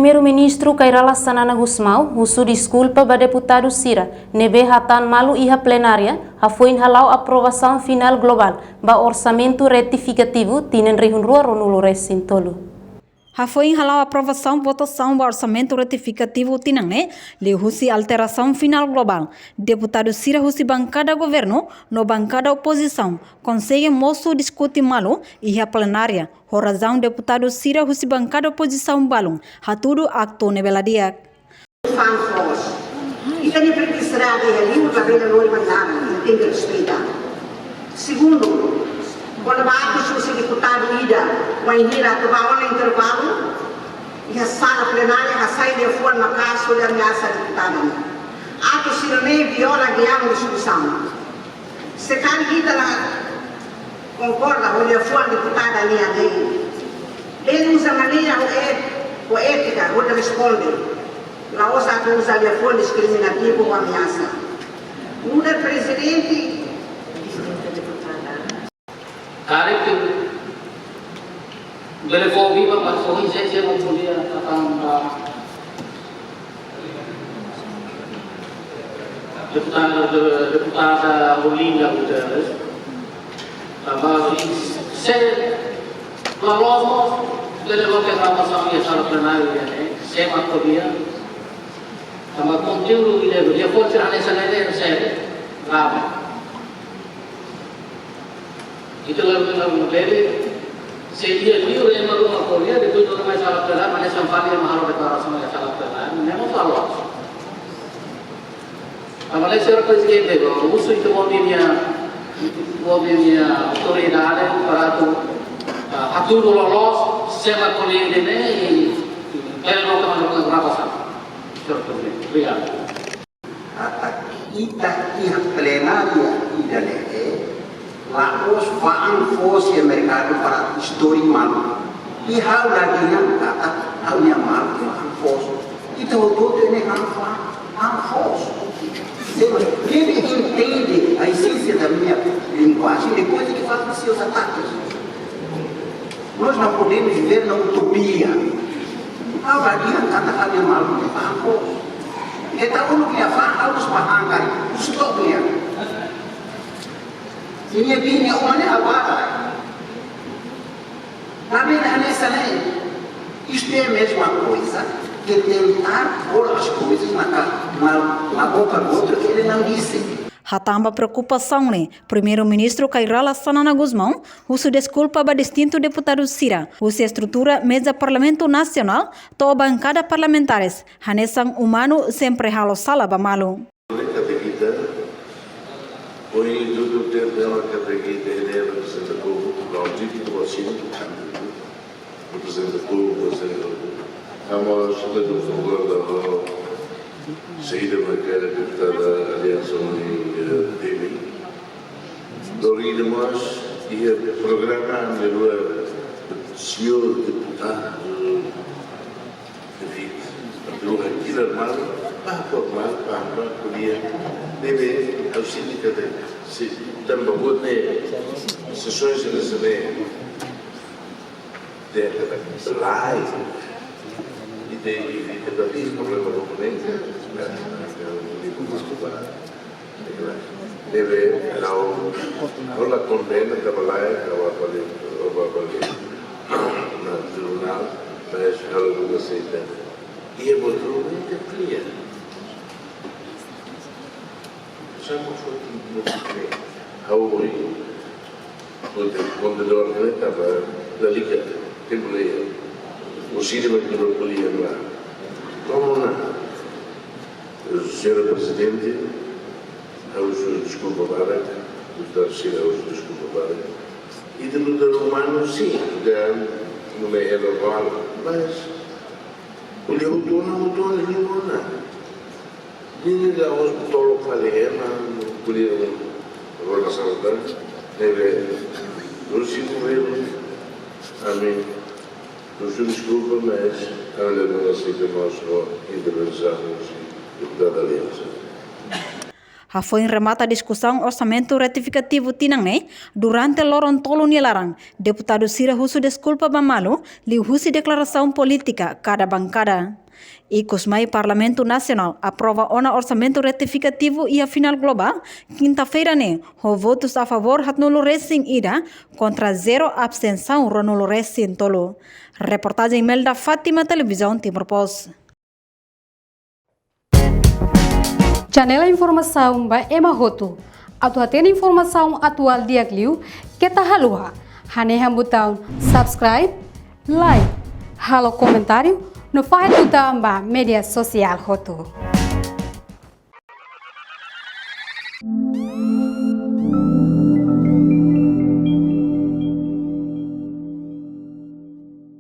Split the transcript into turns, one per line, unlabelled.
Primeiro-Ministro Kairala Sanana Gusmão, usu desculpa para deputado Cira, nebe hatan malu iha plenária, hafuin halau aprovação final global, ba orçamento retificativo, tinen rihun rua ronulo resintolo.
Hafuin halau aprovação votação do orçamento retificativo tinangne le husi alteração final global. Deputado Cira husi bancada governo no bancada oposição consegue moço discute malu iha plenária. Por razão deputado Cira husi bancada oposição balung hatudo acto nebeladiak.
Isso é precisará de ali o cabelo não mandar tem que respeitar. Segundo, quando o deputado Ida vai ir a tomar um intervalo e a sala plenária a sair de fora na casa de ameaça deputada. Ato Cirone viola guiar discussão. Se Ida concorda com a fora deputada ali a ele usa maneira poética onde responde. La osa usa a fora discriminativo ou ameaça. O presidente
Karek telefon viva masuk saya mempunyai tentang deputada Olinda Guterres. Saya lalu telefon ke sama ya salah plenaria ni. Saya makro dia. Sama kontinuu dia pun cerita saya lama. Itu lalu dari sedia dia yang malu makolia itu tu nama salah pelan mana sampai yang mahal deklarasi sama salah pelan memang salah. Apalagi seorang presiden itu musuh itu mobilnya otoridade para tu atur lolos sema kolia ini kalau kamu nak berapa sama. Lihat.
Kita pihak plenaria tidak Laos faang fosse mercado para história mal. E hau lagi yang kata hau yang mal faang fosse. Itu todo ini faang fosse. Ele entende a essência da minha linguagem depois ele faz os seus ataques. Nós não podemos viver na utopia. Hau lagi yang kata hau yang mal faang fosse. Kita perlu dia faang harus pahangkai stopnya. Minha opinião é agora. Na vida nessa lei, isto é a mesma coisa que tentar pôr as coisas na boca do outro que ele não disse.
Hatamba preocupação ne Primeiro-Ministro Kairala Sanana Gusmão, uso desculpa para distinto deputado Cira, usa estrutura mesa Parlamento Nacional, to bancada parlamentares, hanesan humano sempre halo sala bamalu.
Foi do tempo dela que eu peguei ele representa o povo, o Claudito do Bocino, representa o povo, a maior do favor da saída bancária deputada Aliança Unida Demi. Dorida nós ia programar melhor o senhor deputado David, pelo aquilo armado, para formar, para poder deve ao sindicato se também pode sessões de receber de live e de daí problema do componente deve ao la condena trabalhar na tribunal mas algo não aceita e é muito clear. Siamo stati auguri quando estava la Liga che voleva o cinema che non voleva là come signor Presidente ao suo desculpa para o Cira ao suo desculpa para e de lutar humano sim não é normal mas o Leoto não Ini dah orang tolong kali kuliah orang sahabat, neve, terus itu amin, terus desculpa mas anda não aceita nossa intervenção da aliança.
Foi remata a discussão orçamento retificativo tinangne durante lorong tolu nilarang. Deputado Sira husu desculpa bamalu liu husi declaração política cada bancada. Icosmai Parlamento Nacional aprova ona orçamento retificativo e a final global. Quinta-feira ne, ho votos a favor hat nulo racing ida contra 0 abstenção ro nulo racing tolo. Reportagem Melda Fátima, Televisão Timor Post.
Janela informação ba Emma Hotu. Atu tem informação atual dia kliu kita halua. Hane botão subscribe, like, halo comentário no faz botão ba media social Hotu.